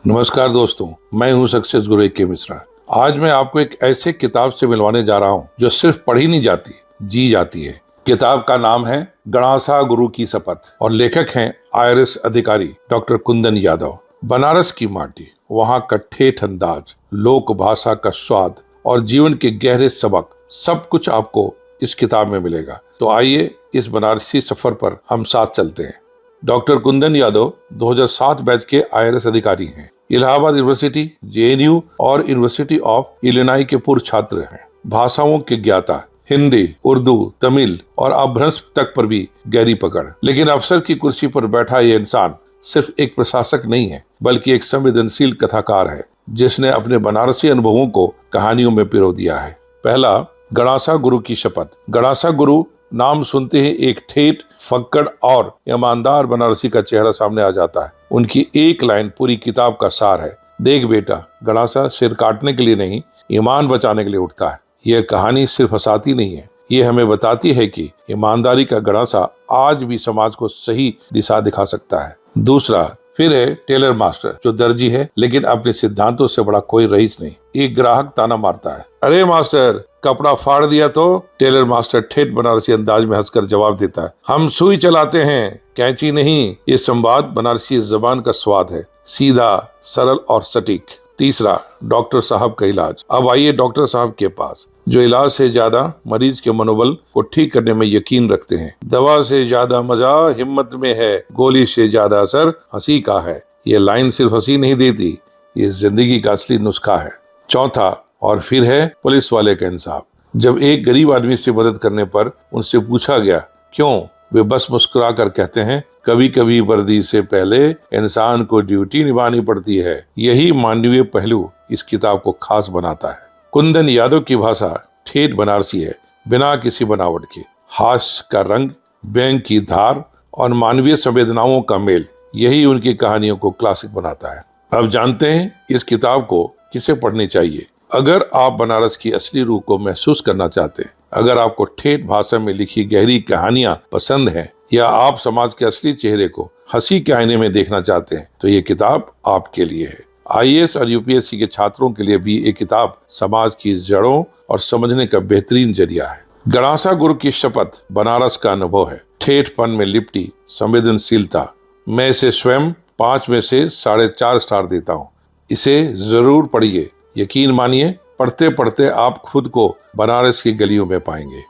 नमस्कार दोस्तों, मैं हूं सक्सेस गुरु के मिश्रा। आज मैं आपको एक ऐसे किताब से मिलवाने जा रहा हूं जो सिर्फ पढ़ी नहीं जाती, जी जाती है। किताब का नाम है गणासा गुरु की शपथ और लेखक हैं IAS अधिकारी डॉक्टर कुंदन यादव। बनारस की माटी, वहां का ठेठ अंदाज, लोक भाषा का स्वाद और जीवन के गहरे सबक, सब कुछ आपको इस किताब में मिलेगा। तो आइए इस बनारसी सफर पर हम साथ चलते हैं। डॉक्टर कुंदन यादव 2007 बैच के IAS अधिकारी हैं। इलाहाबाद यूनिवर्सिटी, JNU और यूनिवर्सिटी ऑफ इलिनॉय के पूर्व छात्र हैं। भाषाओं के ज्ञाता, हिंदी, उर्दू, तमिल और अपभ्रंश तक पर भी गहरी पकड़। लेकिन अफसर की कुर्सी पर बैठा ये इंसान सिर्फ एक प्रशासक नहीं है, बल्कि एक संवेदनशील कथाकार है जिसने अपने बनारसी अनुभवों को कहानियों में पिरो दिया है। पहला, गणासा गुरु की शपथ। गणासा गुरु नाम सुनते ही एक ठेठ, फक्कड़ और ईमानदार बनारसी का चेहरा सामने आ जाता है। उनकी एक लाइन पूरी किताब का सार है। देख बेटा, गणासा सिर काटने के लिए नहीं, ईमान बचाने के लिए उठता है। यह कहानी सिर्फ हंसाती नहीं है, ये हमें बताती है कि ईमानदारी का गणासा आज भी समाज को सही दिशा दिखा सकता है। दूसरा, फिर है टेलर मास्टर, जो दर्जी है लेकिन अपने सिद्धांतों से बड़ा कोई रईस नहीं। एक ग्राहक ताना मारता है, अरे मास्टर, कपड़ा फाड़ दिया तो? टेलर मास्टर ठेठ बनारसी अंदाज में हंसकर जवाब देता है, हम सुई चलाते हैं, कैंची नहीं। ये संवाद बनारसी जबान का स्वाद है, सीधा, सरल और सटीक। तीसरा, डॉक्टर साहब का इलाज। अब आइए डॉक्टर साहब के पास, जो इलाज से ज्यादा मरीज के मनोबल को ठीक करने में यकीन रखते हैं। दवा से ज्यादा मजा हिम्मत में है, गोली से ज्यादा असर हंसी का है। ये लाइन सिर्फ हंसी नहीं देती, ये जिंदगी का असली नुस्खा है। चौथा, और फिर है पुलिस वाले का इंसाफ। जब एक गरीब आदमी से मदद करने पर उनसे पूछा गया क्यों, वे बस मुस्कुरा कर कहते हैं, कभी कभी वर्दी से पहले इंसान को ड्यूटी निभानी पड़ती है। यही मानवीय पहलू इस किताब को खास बनाता है। कुंदन यादव की भाषा ठेठ बनारसी है, बिना किसी बनावट के। हास्य का रंग, व्यंग की धार और मानवीय संवेदनाओं का मेल, यही उनकी कहानियों को क्लासिक बनाता है। अब जानते हैं इस किताब को किसे पढ़नी चाहिए। अगर आप बनारस की असली रूह को महसूस करना चाहते हैं, अगर आपको ठेठ भाषा में लिखी गहरी कहानियां पसंद हैं, या आप समाज के असली चेहरे को हंसी के आईने में देखना चाहते हैं, तो ये किताब आपके लिए है। IAS और UPSC के छात्रों के लिए भी ये किताब समाज की जड़ों और समझने का बेहतरीन जरिया है। गणासा गुरु की शपथ बनारस का अनुभव है, ठेठपन में लिपटी संवेदनशीलता। मैं इसे स्वयं 5 में से 4.5 स्टार देता हूँ। इसे जरूर पढ़िए, यकीन मानिए, पढ़ते पढ़ते आप खुद को बनारस की गलियों में पाएंगे।